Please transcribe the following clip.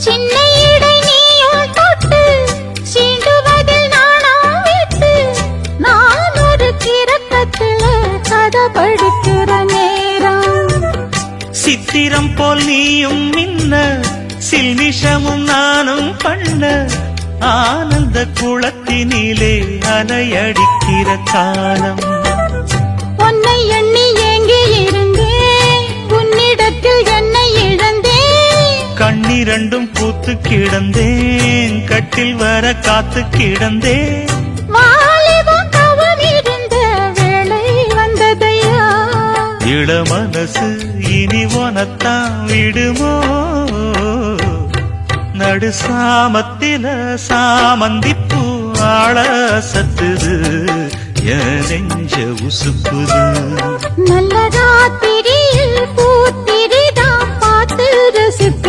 சின்ன இடை நீயும் தொட்டு சீண்டுவதில் நாணம் விட்டு நான் ஒரு கிறக்கத்துல கதை படிக்கிற நேரம். சித்திரம் போல் நீயும் மின்ன சில்மிஷமும் நானும் பண்ண ஆனந்த குளத்தினிலே அலையடிக்கிற காலம். உன்னை எண்ணி ஏங்கி இருந்தேன் உன்னிடத்தில் என்னை இழந்தேன். கண்ணிரண்டும் பூத்து கிடந்தேன் கட்டில் வர காத்து கிடந்தேன். வாலிபம் தவம் இருந்த வேளை வந்ததையா. இள மனசு இனி உனத்தான் விடுமோ நடு சாமத்தில சாமந்திப்பூ ஆள சத்துது என் நெஞ்ச உசுப்புது. நல்ல ராத்திரியில் பூத்திரிதான் பார்த்து ரசித்து